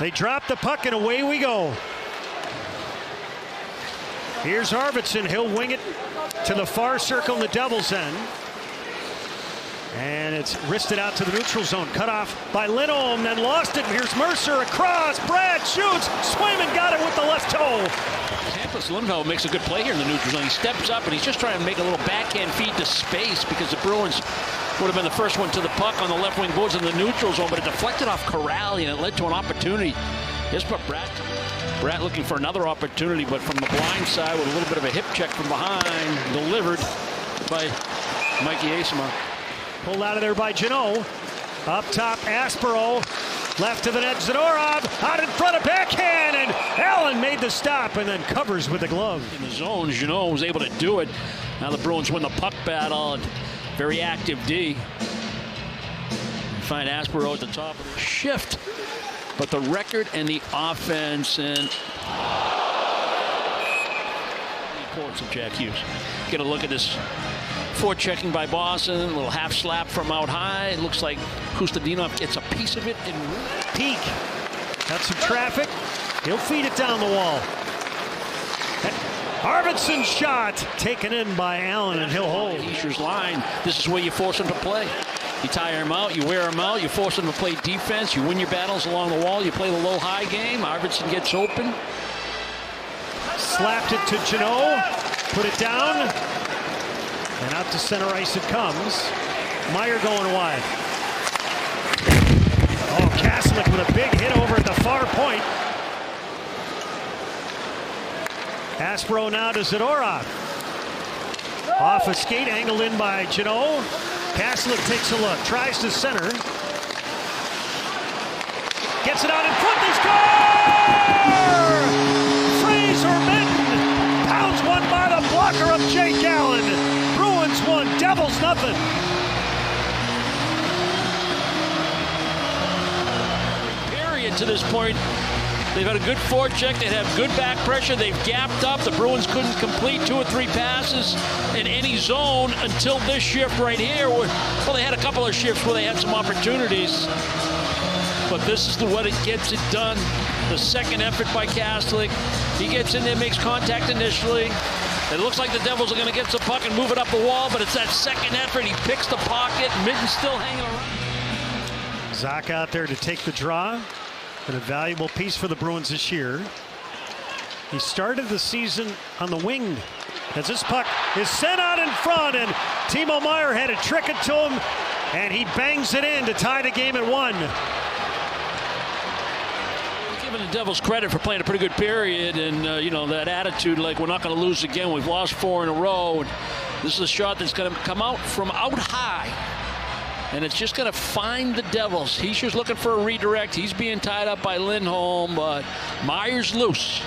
They drop the puck and away we go. Here's Arvidsson. He'll wing it to the far circle in the Devils' end. And it's wristed out to the neutral zone. Cut off by Lindholm, then lost it. Here's Mercer across. Brad shoots. Swayman got it with the left toe. Hampus Lindholm makes a good play here in the neutral zone. He steps up and he's just trying to make a little backhand feed to space because the Bruins would have been the first one to the puck on the left wing boards in the neutral zone, but it deflected off Corrali and it led to an opportunity. Here's Bratt looking for another opportunity, but from the blind side with a little bit of a hip check from behind, delivered by Mikey Eyssimont. Pulled out of there by Janot. Up top, Aspero. Left to the net, Zadorov. Out in front of backhand, and Allen made the stop and then covers with the glove. In the zone, Janot was able to do it. Now the Bruins win the puck battle. And very active D. Find Aspero at the top of the shift. But the record and the offense and the importance of Jack Hughes. Get a look at this forechecking by Boston, a little half slap from out high. It looks like Kostadinov gets a piece of it in peak. Got some traffic. He'll feed it down the wall. Arvidsson's shot taken in by Allen, and he'll hold. Heischer's line. This is where you force him to play. You tire him out, you wear him out, you force him to play defense, you win your battles along the wall, you play the low-high game. Arvidsson gets open. Slapped it to Janot, put it down, and out to center ice it comes. Meyer going wide. Oh, Kaslik with a big hit over at the far point. Aspero now to Zadorov. Off a skate, angled in by Janot. Kaslik takes a look, tries to center. Gets it out in front, they score! Fraser Minton pounds one by the blocker of Jake Allen. Bruins 1, Devils nothing. Period to this point. They've had a good forecheck. They have good back pressure. They've gapped up. The Bruins couldn't complete 2 or 3 passes in any zone until this shift right here. Well, they had a couple of shifts where they had some opportunities. But this is what it gets it done. The second effort by Kaslik. He gets in there, makes contact initially. It looks like the Devils are going to get the puck and move it up the wall, but it's that second effort. He picks the pocket. Mitten's still hanging around. Zach out there to take the draw. And a valuable piece for the Bruins this year. He started the season on the wing as this puck is sent out in front, and Timo Meier had to trick it to him, and he bangs it in to tie the game at 1. Giving the Devils credit for playing a pretty good period, and you know, that attitude like we're not going to lose again. We've lost 4 in a row. And this is a shot that's going to come out from out high. And it's just going to find the Devils. He's just looking for a redirect. He's being tied up by Lindholm, but Meyer's loose.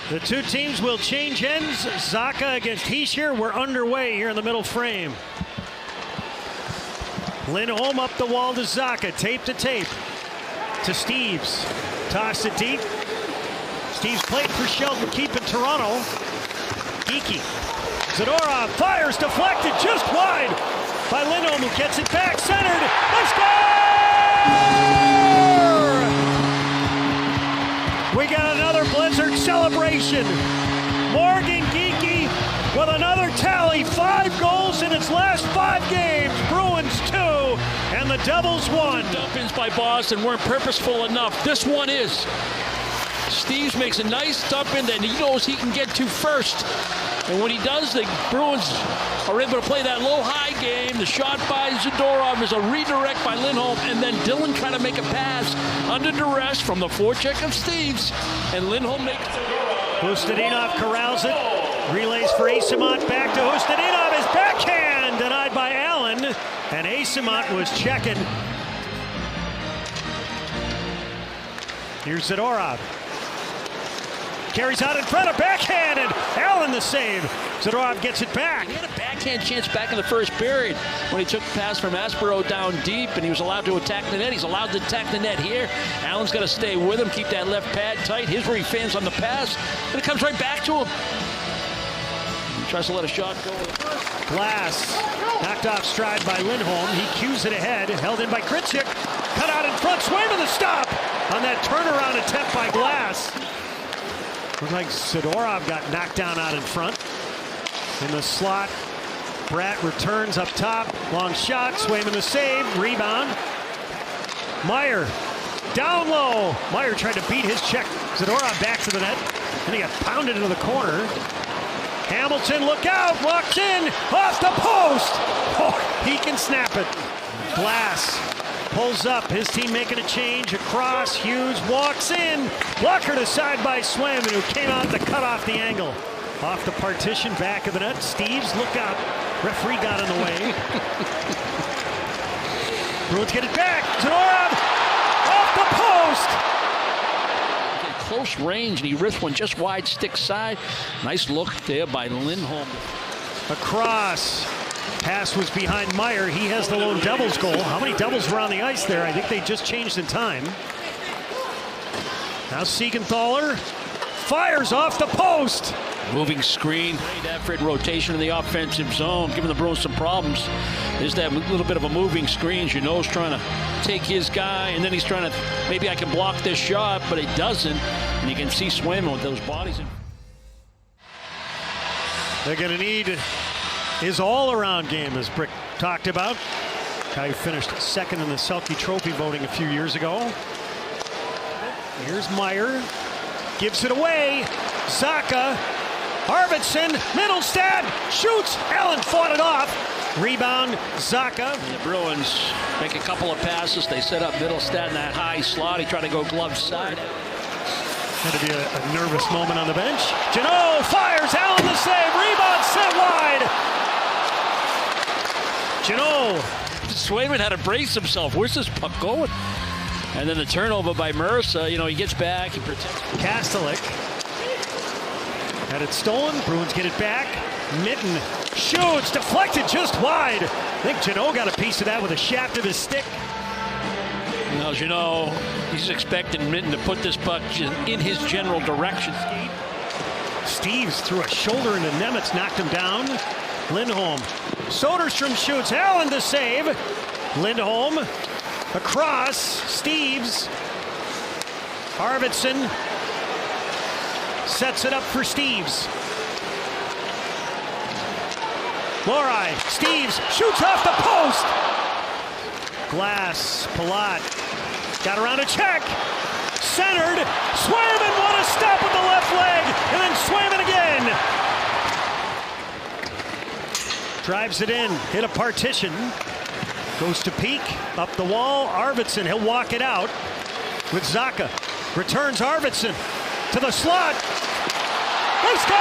The two teams will change ends. Zacha against Hischier. We're underway here in the middle frame. Lindholm up the wall to Zacha. Tape to tape. To Steeves. Tossed it deep. Steeves played for Sheldon Keefe in Toronto. Geekie. Zadorov fires, deflected just wide by Lindholm, who gets it back, centered, they score! We got another Blizzard celebration. Morgan Geekie with another tally, 5 goals in its last 5 games. Bruins 2 and the Devils 1. Dump-ins by Boston weren't purposeful enough. This one is. Steeves makes a nice dump-in that he knows he can get to first. And when he does, the Bruins are able to play that low-high game. The shot by Zadorov is a redirect by Lindholm, and then Dillon trying to make a pass under duress from the forecheck of Steeves, and Lindholm makes it. Kostadinov corrals it, relays for Eyssimont, back to Kostadinov, his backhand denied by Allen, and Eyssimont was checking. Here's Zadorov. Carries out in front of backhand, and Allen the save. Zadorov gets it back. He had a backhand chance back in the first period when he took the pass from Aspero down deep, and he was allowed to attack the net. He's allowed to attack the net here. Allen's got to stay with him, keep that left pad tight. Here's where he fans on the pass, and it comes right back to him. He tries to let a shot go. Glass knocked off stride by Lindholm. He cues it ahead, held in by Kritchik. Cut out in front, Swayman the stop on that turnaround attempt by Glass. Looked like Sidorov got knocked down out in front. In the slot, Bratt returns up top. Long shot, Swayman the save, rebound. Meyer down low. Meyer tried to beat his check. Sidorov back to the net. And he got pounded into the corner. Hamilton, look out, walks in, off the post. Oh, he can snap it. Glass pulls up, his team making a change across. Hughes walks in, blocker to side by Swayman, who came out to cut off the angle. Off the partition, back of the net. Steves, look out. Referee got in the way. Bruins get it back. Zadorov off the post. Close range, and he ripped one just wide stick side. Nice look there by Lindholm. Across. Pass was behind Meyer. He has the lone Devils goal. How many Devils were on the ice there? I think they just changed in time. Now Siegenthaler fires off the post. Moving screen. Great effort, rotation in the offensive zone, giving the Bruins some problems. There's that little bit of a moving screen. Jeannot's trying to take his guy, and then he's trying to, maybe I can block this shot, but he doesn't. And you can see Swayman with those bodies. They're going to need his all-around game, as Brick talked about. Guy who finished second in the Selke Trophy voting a few years ago. Here's Meyer. Gives it away. Zacha. Arvidsson, Middlestad, shoots. Allen fought it off. Rebound, Zacha. And the Bruins make a couple of passes. They set up Middlestad in that high slot. He tried to go glove side. Had to be a nervous moment on the bench. Jeannot fires, Allen the save. Rebound set wide. Jeannot. Swayman had to brace himself. Where's this puck going? And then the turnover by Mercer. You know, he gets back. He protects. Kastelik. Had it stolen. Bruins get it back. Mitten shoots. Deflected just wide. I think Jeannot got a piece of that with a shaft of his stick. Now, Jeannot, he's expecting Mitten to put this puck in his general direction. Steves threw a shoulder into Nemitz, knocked him down. Lindholm. Soderstrom shoots. Allen to save. Lindholm. Across. Steves. Arvidsson. Sets it up for Steves. Lohrei, Steves shoots off the post. Glass, Palat got around a check. Centered. Swayman, what a stop with the left leg. And then Swayman again. Drives it in, hit a partition. Goes to Peak, up the wall. Arvidsson, he'll walk it out with Zacha. Returns Arvidsson to the slot. They score!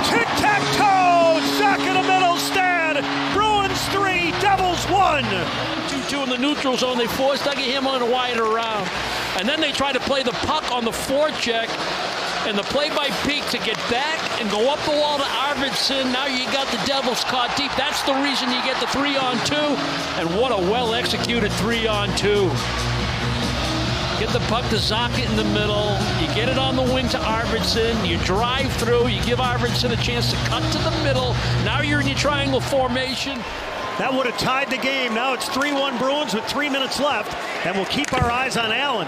Tic-tac-toe! Zacha to Middlestad. Bruins 3, Devils 1. 2-2 in the neutral zone. They forced Dougie Hamilton to wide around. And then they try to play the puck on the forecheck. And the play by Peak to get back and go up the wall to Arvidsson. Now you got the Devils caught deep. That's the reason you get the 3-on-2. And what a well-executed 3-on-2. Get the puck to Zacha in the middle. You get it on the wing to Arvidsson. You drive through. You give Arvidsson a chance to cut to the middle. Now you're in your triangle formation. That would have tied the game. Now it's 3-1 Bruins with 3 minutes left. And we'll keep our eyes on Allen.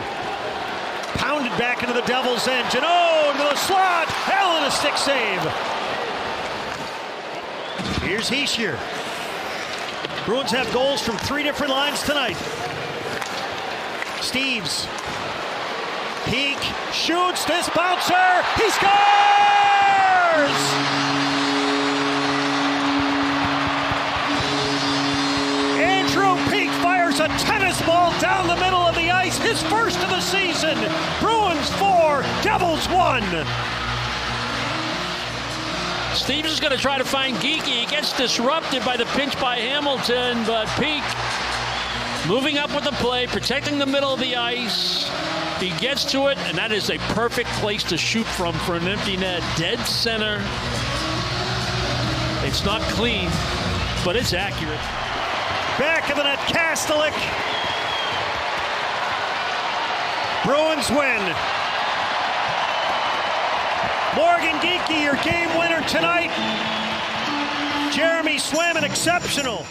Pounded back into the Devils' end. Jeannot into the slot. Allen a stick save. Here's Hischier. Bruins have goals from 3 different lines tonight. Steves. Peak shoots this bouncer. He scores! Andrew Peak fires a tennis ball down the middle of the ice. His first of the season. Bruins 4, Devils 1. Steves is going to try to find Geekie. He gets disrupted by the pinch by Hamilton, but Peak moving up with the play, protecting the middle of the ice. He gets to it, and that is a perfect place to shoot from for an empty net. Dead center. It's not clean, but it's accurate. Back of the net, Kastelik. Bruins win. Morgan Geekie, your game winner tonight. Jeremy Swayman, exceptional.